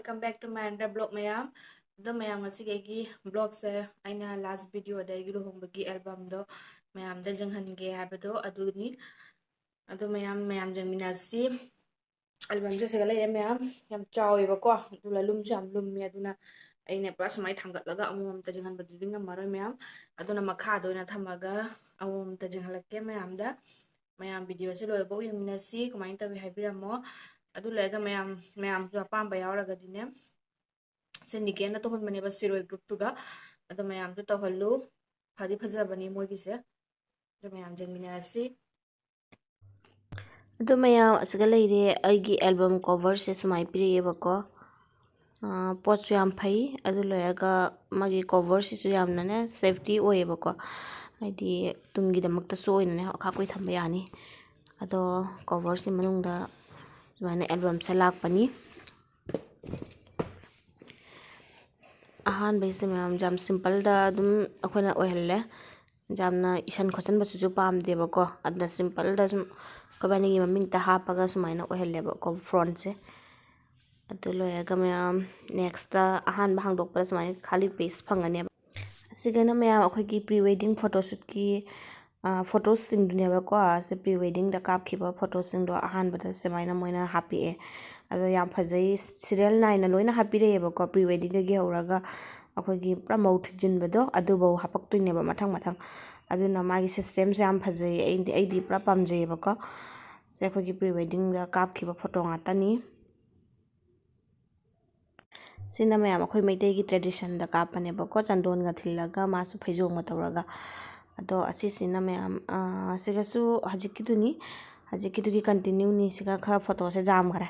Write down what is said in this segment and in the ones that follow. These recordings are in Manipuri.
welcome back to my under blog mayam. The mayam ngasi gi blog se aina last video da gi luhongbagi album do mayam da janghange habado aduni adu mayam yengminasi album je segala mayam yam chawi ba ko dula lum jam lum me aduna aine pura samai thamgatlaga amum ta janghan badu ngamaro mayam aduna makha do na thamaga amum ta janghalakke mayam da mayam video se loibo yengminasi kumain tawi habiramo adu lega mayam ju apamba yawragadiне se nigena to hon mane basiroi group tuga adu mayam ju tawhallu phadi phajabani mogi se ju mayam jengminasi adu mayam asga leire aigi album cover se sumai piriyebako pot su yam phai adu loyaga magi cover si su yamna ne safety oyebako haidi tungi damakta su oina ne kha koi thamba yani ado cover si manungda sumana album se lakpani ahan bai se mayam jam simple da dum akhona oihelle jamna isan khosan basu ju pam debako adna simple da sum kabani gi maming ta hapaga sumaina oihelle ba ko front se adu loyaga mayam next ta ahan bahang dok pa sumai khali page phangane sigana mayam akhoi gi pre wedding photo shoot ki photos sing dunia ba ko se pre wedding da kap khiba photos sing do ahan bada semaina moina happy e ado yam phajai serial 9 na loina happy re ba ko pre wedding da gi horaga akhoi gi promote jinbado adu bo hapak tuine ba mathang mathang aduna magi system se yam phajai aidi pura pamjai ba ko se akhoi gi pre wedding da kap khiba photo ngata ni sina mayam akhoi maitai gi tradition da kapane ba ko chandon ga thilaga masu phaijong ma tawraga ado asi sina mayam sigasu hajikiduni hajikiduni continue ni siga kha photo se jam khare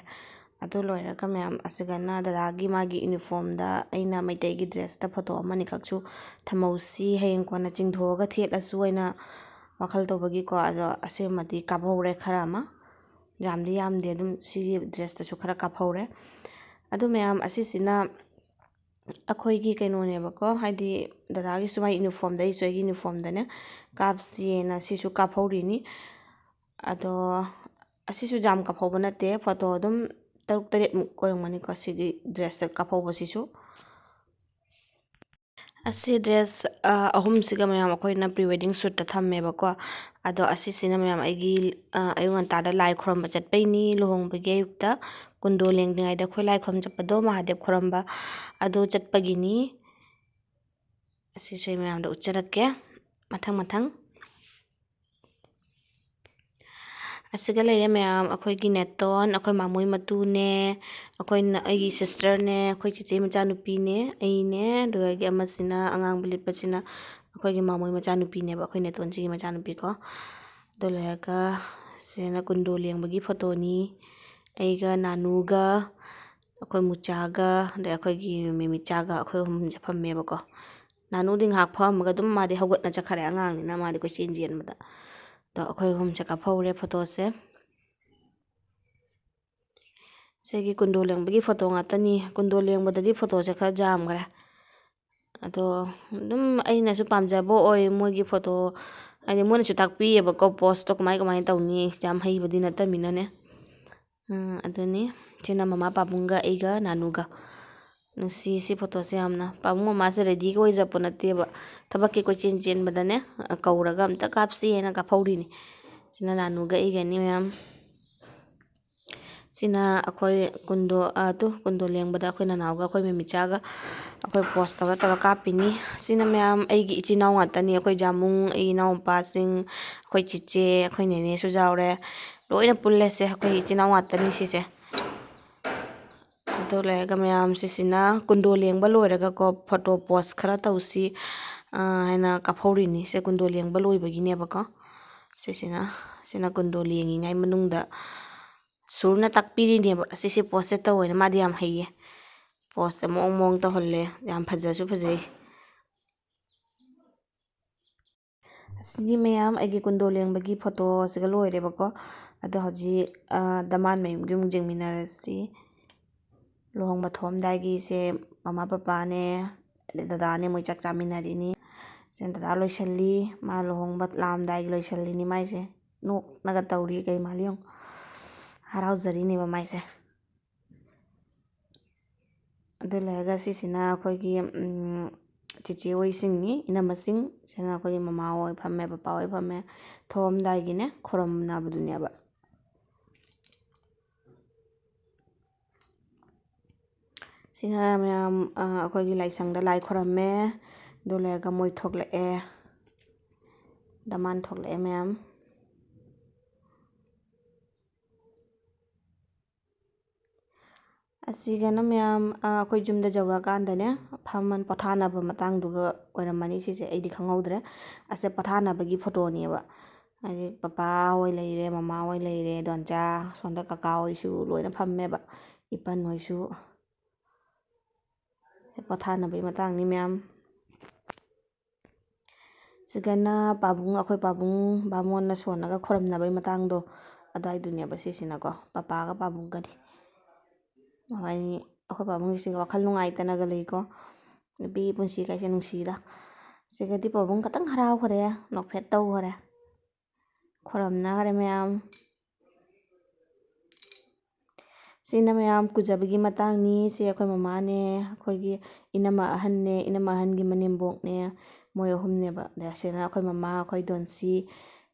ado loiraga mayam asigana dadagi magi uniform da aina maitai gi dress ta photo amani kakchu thamausi hayeng kona chingthoga thelasu aina wakhal tobagi ko ado asemadi kaphaure khara ma jamdi yamde dum si dress ta su khara kaphaure adu mayam asisina akhoi gi kainone bako haidi dadagi sumai uniform da isoi gi uniform da ne kapsi na sisu kaphauri ni ado asisu jam kaphauba nate photo dum taruk taret muk korangmani ko sigi dress kaphauba sisu asi dress ahum siga mayam akhoi na pre wedding shoot ta thamme bako ado asisina mayam aigi ayungan ta da lai khoramba chatpai ni lohong bege yukta kundo lengdingai da khoi lai khom chapado mahadev khoramba ado chatpagini asi soi mayam da ucharakke mathang mathang asiga leire mayam akhoi gi neton akhoi mamoi matu ne akhoi na aigi sister ne akhoi chiche macha nupi ne aine dogi amasina angang bulit pachina akhoi gi mamoi macha nupi ne ba akhoi neton chi macha nupi ko dolaga sena kundo lengbagi photo ni aiga nanuga akhoi muchaga da akhoi gi memichaga akhoi hum japamme ba ko nanu ding hak phamaga dum madi hawgat na chakhare angang ni na madi ko chenjen mada to akhoi hum chaka phaure photo se segi kundo lengbagi photo ngatani kundo lengbadadi photo se kha jam gara ado dum aina su pamjabo oi mogi photo ani mona su takpi ba ko post to kamai kamai tawni jam haibadi natamina ne adani chena mama papunga eiga nanuga nusi si photo se amna pamu mama se ready ko japo nateba tabaki ko chen badane kauraga amta kapsi ena ka phauri ni sina nanuga eiga ni ma'am sina akhoi kundo kundo lengbada akhoi nanauga akhoi memichaga akhoi post tawra kapini sina ma'am aigi ichinau ngatani akhoi jamung ai nau pa sing akhoi chiche akhoi nene su jawre loina pulle se akhoi ichinau ngatani sise ado lega mayam sisina kundo lengba loiraga ko photo post khara tausi haina kaphauri ni se kundo lengba loibagi ne baka sina kundo lengi ngai manungda surna takpiri ne ba sisi post ta oina madi yam haiye post mong mong ta holle yam phajasu phajai siji mayam aigi kundo lengbagi photo siga loire bako ado hoji daman mayum gyum jengminarasi lohong bathom dagi se mama papa ne dada ne moi chak chaminari ni sen dada loisalli ma lohong bat lam dagi loisalli ni mai se nok naga tawri kai maliong harau zari ne ba mai se ꯑꯗꯨ ꯂꯩꯔꯒ ꯁꯤꯁꯤꯅ ꯑꯩꯈꯣꯏꯒꯤ ꯆꯤꯆꯦ ꯍꯣꯏꯁꯤꯡꯅꯤ ꯏꯅꯝꯃꯁꯤꯡ ꯁꯤꯅ ꯑꯩꯈꯣꯏꯒꯤ ꯃꯃꯥ ꯍꯣꯏ ꯐꯝꯃꯦ ꯄꯄꯥ ꯍꯣꯏ ꯐꯝꯃꯦ ꯊꯣꯛꯑꯝꯗꯥꯏꯒꯤꯅꯦ ꯈꯨꯔꯨꯝꯅꯕꯗꯨꯅꯦꯕ ꯁꯤꯅ ꯃꯌꯥꯝ ꯑꯩꯈꯣꯏꯒꯤ ꯂꯥꯏꯁꯪꯗ ꯂꯥꯏ ꯈꯣꯏꯔꯝꯃꯦ ꯑꯗꯨ ꯂꯩꯔꯒ ꯃꯣꯏ ꯊꯣꯛꯂꯛꯑꯦ ꯗꯃꯥꯟ ꯊꯣꯛꯂꯛꯑꯦ ꯃꯌꯥꯝ ꯑꯁꯤꯒꯅ ꯃꯌꯥꯝ ꯑꯩꯈꯣꯏ ꯌꯨꯝꯗ ꯌꯧꯔꯛꯑꯀꯥꯟꯗꯅꯦ ꯐꯝꯃꯟ ꯄꯣꯊꯥꯅꯕ ꯃꯇꯥꯡꯗꯨꯒ ꯑꯣꯏꯔꯝꯃꯅꯤ ꯁꯤꯁꯦ ꯑꯩꯗꯤ ꯈꯪꯍꯧꯗ꯭ꯔꯦ ꯑꯁꯦ ꯄꯣꯊꯥꯅꯕꯒꯤ ꯐꯣꯇꯣꯅꯦꯕ ꯍꯥꯏꯗꯤ ꯄꯄꯥ ꯍꯣꯏ ꯂꯩꯔꯦ ꯃꯃꯥ ꯍꯣꯏ ꯂꯩꯔꯦ ꯗꯣꯟꯆꯥ ꯁꯣꯝꯗ ꯀꯀꯥ ꯍꯣꯏꯁꯨ ꯂꯣꯏꯅ ꯐꯝꯃꯦꯕ ꯏꯄꯟ ꯍꯣꯏꯁꯨ ꯄꯣꯊꯥꯅꯕꯒꯤ ꯃꯇꯥꯡꯅꯤ ꯃꯌꯥꯝ ꯁꯤꯒꯅ ꯄꯥꯕꯨꯡ ꯑꯩꯈꯣꯏ ꯄꯥꯕꯨꯡ ꯕꯥꯃꯣꯟꯅ ꯁꯣꯟꯅꯒ ꯈꯣꯏꯔꯝꯅꯕꯒꯤ ꯃꯇꯥꯡꯗꯣ ꯑꯗꯨꯋꯥꯏꯗꯨꯅꯦꯕ ꯁꯤꯁꯤꯅꯀꯣ ꯄꯄꯥꯒ ꯄꯥꯕꯨꯡꯒꯗꯤ ꯃꯕꯥꯅꯤ ꯑꯩꯈꯣꯏ ꯄꯥꯕꯨꯡꯒꯤꯁꯤꯒ ꯋꯥꯈꯜ ꯅꯨꯡꯉꯥꯏꯇꯅꯒ ꯂꯩꯀꯣ ꯅꯨꯄꯤꯒꯤ ꯄꯨꯟꯁꯤ ꯀꯥꯏꯁꯦ ꯅꯨꯡꯁꯤꯗ ꯁꯤꯒꯗꯤ ꯄꯥꯕꯨꯡ ꯈꯇꯪ ꯍꯔꯥꯎꯈ꯭ꯔꯦ ꯅꯣꯛꯐꯦꯠ ꯇꯧꯈ꯭ꯔꯦ ꯈꯣꯏꯔꯝꯅꯈ꯭ꯔꯦ ꯃꯌꯥꯝ ꯁꯤꯅ ꯃꯌꯥꯝ ꯀꯨꯖꯕꯒꯤ ꯃꯇꯥꯡꯅꯤ ꯁꯤ ꯑꯩꯈꯣꯏ ꯃꯃꯥꯅꯦ ꯑꯩꯈꯣꯏꯒꯤ ꯏꯅꯝꯃ ꯑꯍꯟꯅꯦ ꯏꯅꯝꯃ ꯑꯍꯟꯒꯤ ꯃꯅꯦꯝꯕꯣꯛꯅꯦ ꯃꯣꯏ ꯑꯍꯨꯝꯅꯦꯕ ꯑꯗꯩ ꯑꯁꯤꯅ ꯑꯩꯈꯣꯏ ꯃꯃꯥ ꯑꯩꯈꯣꯏ ꯗꯣꯟꯁꯤ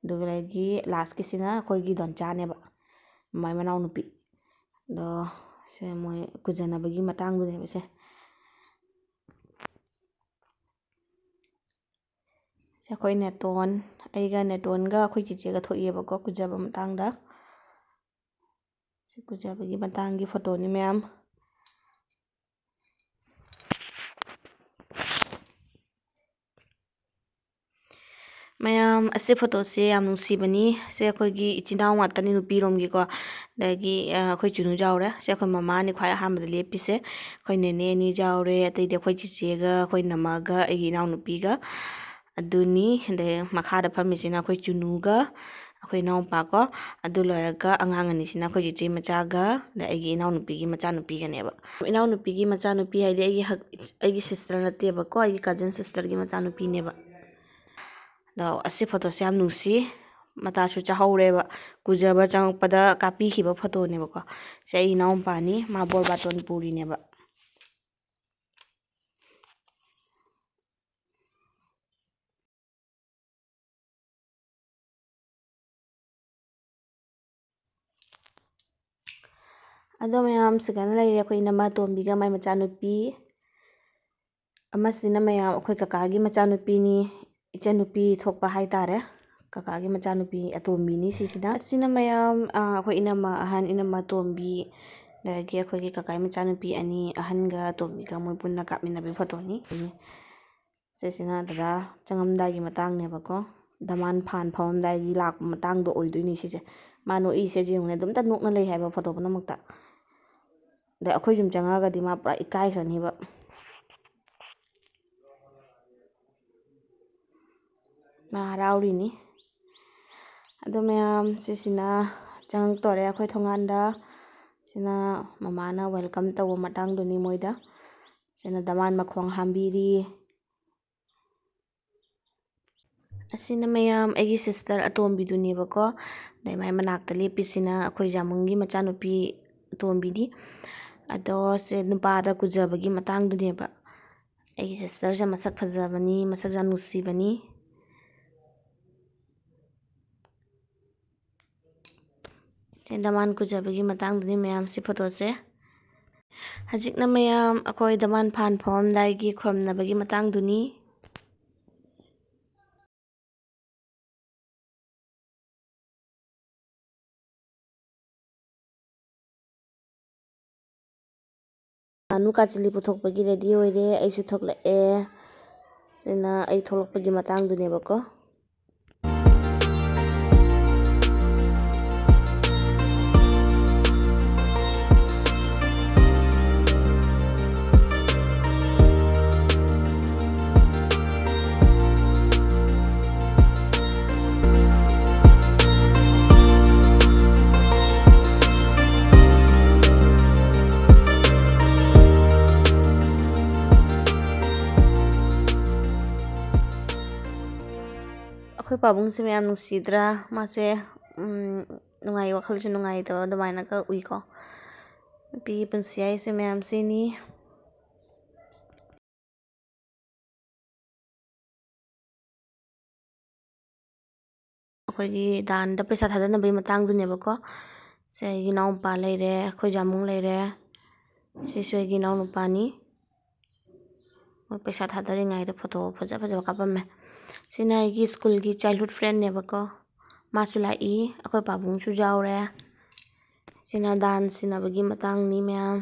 ꯑꯗꯨꯗꯒꯤ ꯂꯥꯁꯀꯤꯁꯤꯅ ꯑꯩꯈꯣꯏꯒꯤ ꯗꯣꯟꯆꯥꯅꯦꯕ ꯃꯥꯏ ꯃꯅꯥꯎꯅꯨꯄꯤ ꯑꯗꯣ ꯁꯦ ꯃꯣꯏ ꯀꯨꯖꯅꯕꯒꯤ ꯃꯇꯥꯡꯗꯨꯅꯦꯕ ꯁꯦ ꯑꯩꯈꯣꯏ ꯅꯦꯇꯣꯟ ꯑꯩꯒ ꯅꯦꯇꯣꯟꯒ ꯑꯩꯈꯣꯏ ꯆꯤꯆꯦꯒ ꯊꯣꯛꯏꯑꯕꯀꯣ ꯀꯨꯖꯕ ꯃꯇꯥꯡꯗ ꯁꯤ ꯀꯨꯖꯕꯒꯤ ꯃꯇꯥꯡꯒꯤ ꯐꯣꯇꯣꯅꯤ ꯃꯌꯥꯝ ꯃꯌꯥꯝ ꯑꯁꯤ ꯐꯣꯇꯣꯁꯦ ꯌꯥꯝ ꯅꯨꯡꯁꯤꯕꯅꯤ ꯁꯦ ꯑꯩꯈꯣꯏꯒꯤ ꯏꯆꯤꯟ ꯏꯅꯥꯎ ꯉꯥꯛꯇꯅꯤ ꯅꯨꯄꯤꯔꯣꯝꯒꯤꯀꯣ ꯑꯗꯒꯤ ꯑꯩꯈꯣꯏ ꯆꯨꯅꯨ ꯌꯥꯎꯔꯦ ꯁꯦ ꯑꯩꯈꯣꯏ ꯃꯃꯥꯅꯤ ꯈ꯭ꯋꯥꯏ ꯑꯍꯥꯟꯕꯗ ꯂꯦꯞꯄꯤꯁꯦ ꯑꯩꯈꯣꯏ ꯅꯦꯅꯦ ꯑꯅꯤ ꯌꯥꯎꯔꯦ ꯑꯇꯩꯗꯤ ꯑꯩꯈꯣই ꯆꯤꯆꯦꯒ ꯑꯩꯈꯣꯏ ꯅꯝꯃꯒ ꯑꯩꯒꯤ ꯏꯅꯥꯎꯅꯨꯄꯤꯒ ꯑꯗꯨꯅꯤ ꯑꯗꯩ ꯃꯈꯥꯗ ꯐꯝꯃꯤꯁꯤꯅ ꯑꯩꯈꯣꯏ ꯆꯨꯅꯨꯒ ꯑꯩꯈꯣꯏ ꯏꯅꯥꯎꯄꯥꯀꯣ ꯑꯗꯨ ꯂꯣꯏꯔꯒ ꯑꯉꯥꯡ ꯑꯅꯤꯁꯤꯅ ꯑꯩꯈꯣꯏ ꯆꯤꯆꯦ ꯃꯆꯥꯒ ꯑꯗꯩ ꯑꯩꯒꯤ ꯏꯅꯥꯎꯅꯨꯄꯤꯒꯤ ꯃꯆꯥꯅꯨꯄꯤꯒꯅꯦꯕ ꯏꯅꯥꯎꯅꯨꯄꯤꯒꯤ ꯃꯆꯥꯅꯨꯄꯤ ꯍꯥꯏꯗꯤ ꯑꯩꯒꯤ ꯁꯤꯁꯇꯔ ꯅꯠꯇꯦꯕꯀꯣ ꯑꯩꯒꯤ ꯀꯖꯟ ꯁꯤꯁꯇꯔꯒꯤ ꯃꯆꯥꯅꯨꯄꯤꯅꯦꯕ ꯑꯗꯣ ꯑꯁꯤ ꯐꯣꯇꯣꯁꯦ ꯌꯥꯝ ꯅꯨꯡꯁꯤ ꯃꯇꯥꯁꯨ ꯆꯥꯍꯧꯔꯦꯕ ꯀꯨꯖꯕ ꯆꯪꯉꯛꯄꯗ ꯀꯥꯞꯄꯤꯈꯤꯕ ꯐꯣꯇꯣꯅꯦꯕꯀꯣ ꯁꯤ ꯑꯩ ꯏꯅꯥꯎꯄꯥꯅꯤ ꯃꯥ ꯕꯣꯔ ꯕꯥꯇꯣꯟ ꯄꯨꯔꯤꯅꯦꯕ ꯑꯗꯣ ꯃꯌꯥꯝ ꯁꯤꯒꯅ ꯂꯩꯔꯦ ꯑꯩꯈꯣꯏ ꯏꯅꯝꯃ ꯑꯇꯣꯝꯕꯤꯒ ꯃꯥꯏ ꯃꯆꯥꯅꯨꯄꯤ ꯑꯃꯁꯤꯅ ꯃꯌꯥꯝ ꯑꯩꯈꯣꯏ ꯀꯀꯥꯒꯤ ꯃꯆꯥꯅꯨꯄꯤꯅꯤ ꯏꯆꯟꯅꯨꯄꯤ ꯊꯣꯛꯄ ꯍꯥꯏꯇꯥꯔꯦ ꯀꯀꯥꯒꯤ ꯃꯆꯥꯅꯨꯄꯤ ꯑꯇꯣꯝꯕꯤꯅꯤ ꯁꯤꯁꯤꯅ ꯑꯁꯤꯅ ꯃꯌꯥꯝ ꯑꯩꯈꯣꯏ ꯏꯅꯝꯃ ꯑꯍꯟ ꯏꯅꯝꯃ ꯑꯇꯣꯝꯕꯤ ꯑꯗꯒꯤ ꯑꯩꯈꯣꯏꯒꯤ ꯀꯀꯥꯒꯤ ꯃꯆꯥꯅꯨꯄꯤ ꯑꯅꯤ ꯑꯍꯟꯒ ꯑꯇꯣꯝꯕꯤꯒ ꯃꯣꯏ ꯄꯨꯟꯅ ꯀꯥꯞꯃꯤꯟꯅꯕꯒꯤ ꯐꯣꯇꯣꯅꯤ ꯁꯤꯁꯤꯅ ꯗꯗꯥ ꯆꯪꯉꯝꯗꯥꯏꯒꯤ ꯃꯇꯥꯡꯅꯦꯕꯀꯣ ꯗꯃꯥꯟ ꯐꯥꯟ ꯐꯝꯃꯝꯗꯥꯏꯒꯤ ꯂꯥꯛꯄ ꯃꯇꯥꯡꯗꯣ ꯑꯣꯏꯗꯣꯏꯅꯤ ꯁꯤꯁꯦ ꯃꯥ ꯅꯣꯛꯏꯁꯦ ꯌꯦꯡꯉꯨꯅꯦ ꯑꯗꯨꯝꯇ ꯅꯣꯛꯅ ꯂꯩ ꯍꯥꯏꯕ ꯐꯣꯇꯣ ꯄꯨꯝꯅꯃꯛꯇ ꯑꯗꯩ ꯑꯩꯈꯣꯏ ꯌꯨꯝ ꯆꯪꯉꯛꯑꯒꯗꯤ ꯃꯥ ꯄꯨꯔꯥ ꯏꯀꯥꯏꯈ꯭ꯔꯅꯤꯕ ꯃꯥ ꯍꯔꯥꯎꯔꯤꯅꯤ ꯑꯗꯣ ꯃꯌꯥꯝ ꯁꯤꯁꯤꯅ ꯆꯪꯉꯛꯇꯣꯔꯦ ꯑꯩꯈꯣꯏ ꯊꯣꯡꯒꯥꯟꯗ ꯁꯤꯅ ꯃꯃꯥꯅ ꯋꯦꯜꯀꯝ ꯇꯧꯕ ꯃꯇꯥꯡꯗꯨꯅꯤ ꯃꯣꯏꯗ ꯁꯤꯅ ꯗꯃꯥꯟ ꯃꯈꯣꯡ ꯍꯥꯝꯕꯤꯔꯤ ꯑꯁꯤꯅ ꯃꯌꯥꯝ ꯑꯩꯒꯤ ꯁꯤꯁꯇꯔ ꯑꯇꯣꯝꯕꯤꯗꯨꯅꯦꯕꯀꯣ ꯑꯗꯩ ꯃꯥꯏ ꯃꯅꯥꯛꯇ ꯂꯦꯞꯄꯤꯁꯤꯅ ꯑꯩꯈꯣই ꯌꯥꯃꯨꯡꯒꯤ ꯃꯆꯥꯅꯨꯄꯤ ꯑꯇꯣꯝꯕꯤꯅꯤ ꯑꯗꯣ ꯁꯦ ꯅꯨꯄꯥꯗ ꯀꯨꯖꯕꯒꯤ ꯃꯇꯥꯡꯗꯨꯅꯦꯕ ꯑꯩꯒꯤ ꯁꯤꯁꯇꯔꯁꯦ ꯃꯁꯛ ꯐꯖꯕꯅꯤ ꯃꯁꯛ ꯌꯥꯝ ꯅꯨꯡꯁꯤꯕꯅꯤ ꯗꯃꯥꯟ ꯀꯨꯖꯕꯒꯤ ꯃꯇꯥꯡꯗꯨꯅꯤ ꯃꯌꯥꯝ ꯁꯤ ꯐꯣꯇꯣꯁꯦ ꯍꯧꯖꯤꯛꯅ ꯃꯌꯥꯝ ꯑꯩꯈꯣꯏ ꯗꯃꯥꯟ ꯐꯥꯟ ꯐꯝꯃꯝꯗꯥꯏꯒꯤ ꯈꯨꯔꯨꯝꯅꯕꯒꯤ ꯃꯇꯥꯡꯗꯨꯅꯤ ꯉꯥꯅꯨ ꯀꯥꯆꯤꯂꯤ ꯄꯨꯊꯣꯛꯄꯒꯤ ꯔꯦꯗꯤ ꯑꯣꯏꯔꯦ ꯑꯩꯁꯨ ꯊꯣꯛꯂꯛꯑꯦ ꯁꯤꯅ ꯑꯩ ꯊꯣꯛꯂꯛꯄꯒꯤ ꯃꯇꯥꯡꯗꯨꯅꯦꯕꯀꯣ ꯑꯩꯈꯣꯏ ꯄꯥꯕꯨꯡꯁꯦ ꯃꯌꯥꯝ ꯅꯨꯡꯁꯤꯗ꯭ꯔꯥ ꯃꯥꯁꯦ ꯅꯨꯡꯉꯥꯏ ꯋꯥꯈꯜꯁꯨ ꯅꯨꯡꯉꯥꯏꯇꯕ ꯑꯗꯨꯃꯥꯏꯅꯒ ꯎꯏꯀꯣ ꯅꯨꯄꯤꯒꯤ ꯄꯨꯟꯁꯤ ꯍꯥꯏꯁꯦ ꯃꯌꯥꯝ ꯁꯤꯅꯤ ꯑꯩꯈꯣꯏꯒꯤ ꯗꯥꯟꯗ ꯄꯩꯁꯥ ꯊꯥꯗꯅꯕꯒꯤ ꯃꯇꯥꯡꯗꯨꯅꯦꯕꯀꯣ ꯁꯦ ꯑꯩꯒꯤ ꯏꯅꯥꯎꯅꯨꯄꯥ ꯂꯩꯔꯦ ꯑꯩꯈꯣꯏ ꯖꯥꯃꯨꯡ ꯂꯩꯔꯦ ꯁꯤꯁꯨ ꯑꯩꯒꯤ ꯏꯅꯥꯎꯅꯨꯄꯥꯅꯤ ꯃꯣꯏ ꯄꯩꯁꯥ ꯊꯥꯗꯔꯤꯉꯩꯗ ꯐꯣꯇꯣ ꯐꯖ ꯐꯖꯕ ꯀꯥꯞꯄꯝꯃꯦ ꯁꯤꯅ ꯑꯩꯒꯤ ꯁ꯭ꯀꯨꯜꯒꯤ ꯆꯥꯏꯜꯗꯍꯨꯗ ꯐ꯭ꯔꯦꯟꯅꯦꯕꯀꯣ मासु लाई अखोई पाबुंगसु जाउरे सिना डांस सिनाबगी मतांगनी मैम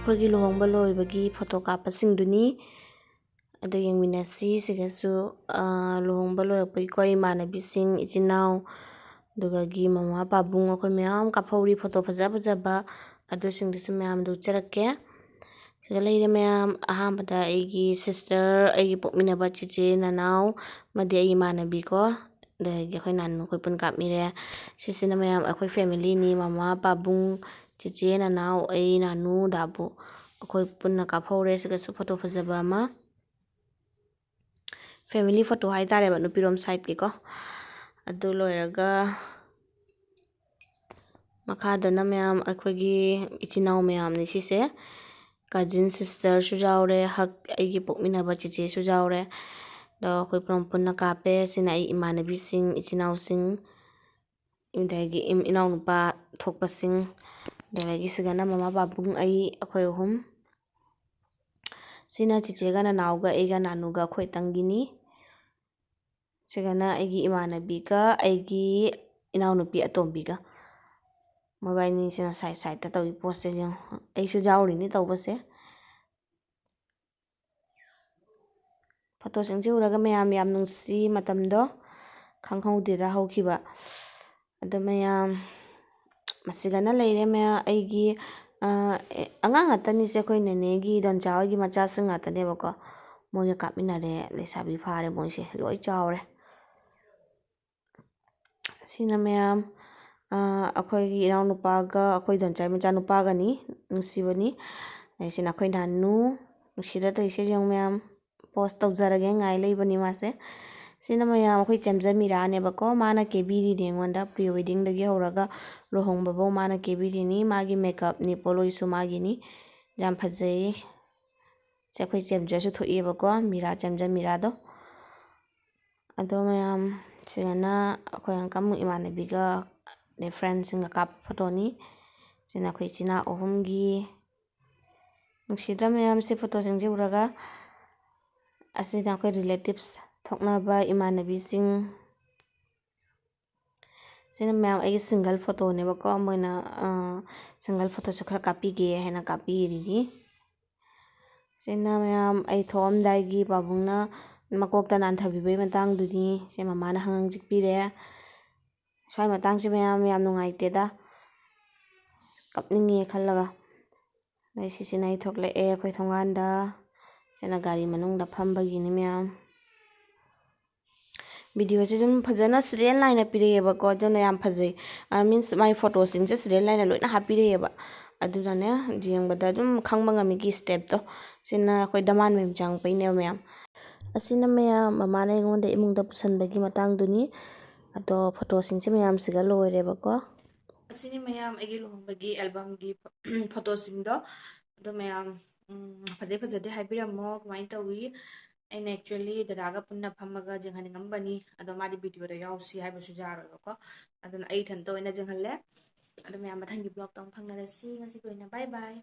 ꯑꯩꯈꯣꯏꯒꯤ ꯂꯨꯍꯣꯡꯕ ꯂꯣꯏꯕꯒꯤ ꯐꯣꯇꯣ ꯀꯥꯞꯄꯁꯤꯡꯗꯨꯅꯤ ꯑꯗꯨ ꯌꯦꯡꯃꯤꯟꯅꯁꯤ ꯁꯤꯒꯁꯨ ꯂꯨꯍꯣꯡꯕ ꯂꯣꯏꯔꯛꯄꯒꯤꯀꯣ ꯏꯃꯥꯟꯅꯕꯤꯁꯤꯡ ꯏꯆꯤꯟ ꯏꯅꯥꯎ ꯑꯗꯨꯒꯒꯤ ꯃꯃꯥ ꯄꯥꯕꯨꯡ ꯑꯩꯈꯣꯏ ꯃꯌꯥꯝ ꯀꯥꯞꯍꯧꯔꯤ ꯐꯣꯇꯣ ꯐꯖ ꯐꯖꯕ ꯑꯗꯨꯁꯤꯡꯗꯨꯁꯨ ꯃꯌꯥꯝꯗꯨ ꯎꯠꯆꯔꯛꯀꯦ ꯁꯤꯗ ꯂꯩꯔꯦ ꯃꯌꯥꯝ ꯑꯍꯥꯟꯕꯗ ꯑꯩꯒꯤ ꯁꯤꯁꯇꯔ ꯑꯩꯒꯤ ꯄꯣꯛꯃꯤꯟꯅꯕ ꯆꯤꯆꯦ ꯅꯅꯥꯎ ꯑꯃꯗꯤ ꯑꯩꯒꯤ ꯏꯃꯥꯟꯅꯕꯤꯀꯣ ꯑꯗꯒꯤ ꯑꯩꯈꯣꯏ ꯅꯥꯅꯨ ꯑꯩꯈꯣꯏ ꯄꯨꯟ ꯀꯥꯞꯃꯤꯔꯦ ꯁꯤꯁꯤꯅ ꯃꯌꯥꯝ ꯑꯩꯈꯣꯏ ꯐꯦꯃꯤꯂꯤꯅꯤ ꯃꯃꯥ ꯄꯥꯕꯨꯡ ꯆꯤꯆꯦ ꯅꯅꯥꯎ ꯑꯩ ꯅꯥꯅꯨ ꯗꯥꯕꯨ ꯑꯩꯈꯣꯏ ꯄꯨꯟꯅ ꯀꯥꯞꯍꯧꯔꯦ ꯁꯤꯒꯁꯨ ꯐꯣꯇꯣ ꯐꯖꯕ ꯑꯃ ꯐꯦꯃꯤꯂꯤ ꯐꯣꯇꯣ ꯍꯥꯏꯇꯥꯔꯦꯕ ꯅꯨꯄꯤꯔꯣꯝ ꯁꯥꯏꯠꯀꯤꯀꯣ ꯑꯗꯨ ꯂꯣꯏꯔꯒ ꯃꯈꯥꯗꯅ ꯃꯌꯥꯝ ꯑꯩꯈꯣꯏꯒꯤ ꯏꯆꯤꯟ ꯏꯅꯥꯎ ꯃꯌꯥꯝꯅꯤ ꯁꯤꯁꯦ ꯀꯖꯤꯟ ꯁꯤꯁꯇꯔꯁꯨ ꯌꯥꯎꯔꯦ ꯑꯩꯒꯤ ꯄꯣꯛꯃꯤꯟꯅꯕ ꯆꯤꯆꯦꯁꯨ ꯌꯥꯎꯔꯦ ꯑꯗꯣ ꯑꯩꯈꯣꯏ ꯄꯨꯟꯅ ꯀꯥꯞꯄꯦ ꯁꯤꯅ ꯑꯩ ꯏꯃꯥꯟꯅꯕꯤꯁꯤꯡ ꯏꯆꯤꯟ ꯏꯅꯥꯎꯁꯤꯡ ꯑꯗꯒꯤ ꯏꯅꯥꯎꯅꯨꯄꯥ ꯊꯣꯛꯄꯁꯤꯡ ꯑꯗꯒꯤ ꯁꯤꯒꯅ ꯃꯃꯥ ꯄꯥꯕꯨꯡ ꯑꯩꯈꯣꯏ ꯑꯍꯨꯝ ꯁꯤꯅ ꯆꯤꯆꯦꯒ ꯅꯅꯥꯎꯒ ꯑꯩꯒ ꯅꯥꯅꯨꯒ ꯑꯩꯈꯣꯏꯇꯪꯒꯤꯅꯤ ꯁꯤꯒꯅ ꯑꯩꯒꯤ ꯏꯃꯥꯟꯅꯕꯤꯒ ꯑꯩꯒꯤ ꯏꯅꯥꯎꯅꯨꯄꯤ ꯑꯇꯣꯝꯕꯤꯒ ꯃꯣꯏꯕꯥꯏꯅꯤꯁꯤꯅ ꯁꯥꯏꯠ ꯁꯥꯏꯠꯇ ꯇꯧꯏ ꯄꯣꯁꯁꯦ ꯌꯦꯡꯉꯣ ꯑꯩꯁꯨ ꯌꯥꯎꯔꯤꯅꯤ ꯇꯧꯕꯁꯦ ꯐꯣꯇꯣꯁꯤꯡꯁꯦ ꯎꯔꯒ ꯃꯌꯥꯝ ꯌꯥꯝ ꯅꯨꯡꯁꯤ ꯃꯇꯝꯗꯣ ꯈꯪꯍꯧꯗꯦꯗ ꯍꯧꯈꯤꯕ ꯑꯗꯣ ꯃꯌꯥꯝ ꯃꯁꯤꯒꯅ ꯂꯩꯔꯦ ꯃꯌꯥꯝ ꯑꯩꯒꯤ ꯑꯉꯥꯡ ꯉꯥꯛꯇꯅꯤꯁꯦ ꯑꯩꯈꯣꯏ ꯅꯦꯅꯦꯒꯤ ꯗꯣꯟꯆꯥ ꯍꯣꯏꯒꯤ ꯃꯆꯥꯁꯤꯡ ꯉꯥꯛꯇꯅꯦꯕꯀꯣ ꯃꯣꯏꯒ ꯀꯥꯞꯃꯤꯟꯅꯔꯦ ꯂꯩꯁꯥꯕꯤ ꯐꯥꯔꯦ ꯃꯣꯏꯁꯦ ꯂꯣꯏ ꯆꯥꯎꯔꯦ ꯁꯤꯅ ꯃꯌꯥꯝ ꯑꯩꯈꯣꯏꯒꯤ ꯏꯅꯥꯎꯅꯨꯄꯥꯒ ꯑꯩꯈꯣꯏ ꯗꯣꯟꯆꯥꯒꯤ ꯃꯆꯥꯅꯨꯄꯥꯒꯅꯤ ꯅꯨꯡꯁꯤꯕꯅꯤ ꯁꯤꯅ ꯑꯩꯈꯣꯏ ꯅꯥꯅꯨ ꯅꯨꯡꯁꯤꯗ ꯇꯧꯔꯤꯁꯦ ꯌꯦꯡꯉꯨ ꯃꯌꯥꯝ ꯄꯣꯁ ꯇꯧꯖꯔꯒꯦ ꯉꯥꯏ ꯂꯩꯕꯅꯤ ꯃꯥꯁꯦ ꯁꯤꯅ ꯃꯌꯥꯝ ꯑꯩꯈꯣꯏ ꯆꯦꯝꯖꯃꯤꯔꯥꯅꯦꯕꯀꯣ ꯃꯥꯅ ꯀꯦꯕꯤꯔꯤꯅꯤ ꯑꯩꯉꯣꯟꯗ ꯄ꯭ꯔꯤ ꯋꯦꯗꯤꯡꯗꯒꯤ ꯍꯧꯔꯒ ꯂꯨꯍꯣꯡꯕꯐꯧ ꯃꯥꯅ ꯀꯦꯕꯤꯔꯤꯅꯤ ꯃꯥꯒꯤ ꯃꯦꯀꯞꯅꯤ ꯄꯣꯠꯂꯣꯏꯁꯨ ꯃꯥꯒꯤꯅꯤ ꯌꯥꯝ ꯐꯖꯩ ꯁꯦ ꯑꯩꯈꯣꯏ ꯆꯦꯝꯖꯁꯨ ꯊꯣꯛꯏꯕꯀꯣ ꯃꯤꯔꯥ ꯆꯦꯝꯖꯃꯤꯔꯥꯗꯣ ꯑꯗꯣ ꯃꯌꯥꯝ ꯁꯤꯗꯅ ꯑꯩꯈꯣꯏ ꯑꯪꯀꯃꯨꯛ ꯏꯃꯥꯟꯅꯕꯤꯒ ꯑꯗꯩ ꯐ꯭ꯔꯦꯟꯁꯤꯡꯒ ꯀꯥꯞꯄ ꯐꯣꯇꯣꯅꯤ ꯁꯤꯅ ꯑꯩꯈꯣꯏ ꯏꯆꯤꯟ ꯏꯅꯥꯎ ꯑꯍꯨꯝꯒꯤ ꯅꯨꯡꯁꯤꯗ꯭ꯔ ꯃꯌꯥꯝꯁꯦ ꯐꯣꯇꯣꯁꯤꯡꯁꯦ ꯎꯔꯒ ꯑꯁꯤꯅ ꯑꯩꯈꯣꯏ ꯔꯤꯂꯦꯇꯤꯞꯁ ꯊꯣꯛꯅꯕ ꯏꯃꯥꯟꯅꯕꯤꯁꯤꯡ ꯁꯤꯅ ꯃꯌꯥꯝ ꯑꯩꯒꯤ ꯁꯤꯡꯒꯜ ꯐꯣꯇꯣꯅꯦꯕꯀꯣ ꯃꯣꯏꯅ ꯁꯤꯡꯒꯜ ꯐꯣꯇꯣꯁꯨ ꯈꯔ ꯀꯥꯞꯄꯤꯒꯦ ꯍꯥꯏꯅ ꯀꯥꯞꯄꯤꯔꯤꯅꯤ ꯁꯤꯅ ꯃꯌꯥꯝ ꯑꯩ ꯊꯣꯛꯑꯝꯗꯥꯏꯒꯤ ꯄꯥꯕꯨꯡꯅ ꯃꯀꯣꯛꯇ ꯅꯥꯟꯊꯕꯤꯕꯒꯤ ꯃꯇꯥꯡꯗꯨꯅꯤ ꯁꯤ ꯃꯃꯥꯅ ꯍꯪꯉꯪ ꯆꯤꯛꯄꯤꯔꯦ ꯁ꯭ꯋꯥꯏ ꯃꯇꯥꯡꯁꯦ ꯃꯌꯥꯝ ꯌꯥꯝ ꯅꯨꯡꯉꯥꯏꯇꯦꯗ ꯀꯞꯅꯤꯡꯉꯦ ꯈꯜꯂꯒ ꯑꯗꯩ ꯁꯤꯁꯤꯅ ꯑꯩ ꯊꯣꯛꯂꯛꯑꯦ ꯑꯩꯈꯣꯏ ꯊꯣꯡꯒꯥꯟꯗ ꯁꯤꯅ ꯒꯥꯔꯤ ꯃꯅꯨꯡꯗ ꯐꯝꯕꯒꯤꯅꯤ ꯃꯌꯥꯝ ꯚꯤꯗꯤꯑꯣꯁꯦ ꯁꯨꯝ ꯐꯖꯅ ꯁꯤꯔꯤꯌꯦꯜ ꯅꯥꯏꯅ ꯄꯤꯔꯛꯑꯦꯕꯀꯣ ꯑꯗꯨꯅ ꯌꯥꯝ ꯐꯖꯩ ꯃꯤꯟꯁ ꯃꯥꯏ ꯐꯣꯇꯣꯁꯤꯡꯁꯦ ꯁꯤꯔꯤꯌꯦꯜ ꯅꯥꯏꯅ ꯂꯣꯏꯅ ꯍꯥꯞꯄꯤꯔꯛꯑꯦꯕ ꯑꯗꯨꯅꯅꯦ ꯌꯦꯡꯕꯗ ꯑꯗꯨꯝ ꯈꯪꯕ ꯉꯝꯃꯤꯒꯤ ꯁ꯭ꯇꯦꯞꯇꯣ ꯁꯤꯅ ꯑꯩꯈꯣꯏ ꯗꯃꯥꯟ ꯃꯌꯨꯝ ꯆꯪꯉꯛꯄꯩꯅꯦꯕ ꯃꯌꯥꯝ ꯑꯁꯤꯅ ꯃꯌꯥꯝ ꯃꯃꯥꯅ ꯑꯩꯉꯣꯟꯗ ꯏꯃꯨꯡꯗ ꯄꯨꯁꯟꯕꯒꯤ ꯃꯇꯥꯡꯗꯨꯅꯤ ꯑꯗꯣ ꯐꯣꯇꯣꯁꯤꯡꯁꯦ ꯃꯌꯥꯝꯁꯤꯒ ꯂꯣꯏꯔꯦꯕꯀꯣ ꯑꯁꯤꯅꯤ ꯃꯌꯥꯝ ꯑꯩꯒꯤ ꯂꯨꯍꯣꯡꯕꯒꯤ ꯑꯦꯜꯕꯝꯒꯤ ꯐꯣꯇꯣꯁꯤꯡꯗꯣ ꯑꯗꯣ ꯃꯌꯥꯝ ꯐꯖꯩ ꯐꯖꯗꯦ ꯍꯥꯏꯕꯤꯔꯝꯃꯣ ꯀꯃꯥꯏꯅ ꯇꯧꯋꯤ ꯑꯩꯅ ꯑꯦꯛꯆꯨꯋꯦꯜꯂꯤ ꯗꯗꯥꯒ ꯄꯨꯟꯅ ꯐꯝꯃꯒ ꯌꯦꯡꯍꯟꯅꯤꯡꯉꯝꯕꯅꯤ ꯑꯗꯣ ꯃꯥꯗꯤ ꯚꯤꯗꯤꯑꯣꯗ ꯌꯥꯎꯁꯤ ꯍꯥꯏꯕꯁꯨ ꯌꯥꯔꯣꯏꯕꯀꯣ ꯑꯗꯨꯅ ꯑꯩ ꯏꯊꯟꯇ ꯑꯣꯏꯅ ꯌꯦꯡꯍꯜꯂꯦ ꯑꯗꯣ ꯃꯌꯥꯝ ꯃꯊꯪꯒꯤ ꯕ꯭ꯂꯣꯛꯇ ꯑꯃꯨꯛ ꯐꯪꯅꯔꯁꯤ ꯉꯁꯤꯒꯤ ꯑꯣꯏꯅ ꯕꯥꯏ ꯕꯥꯏ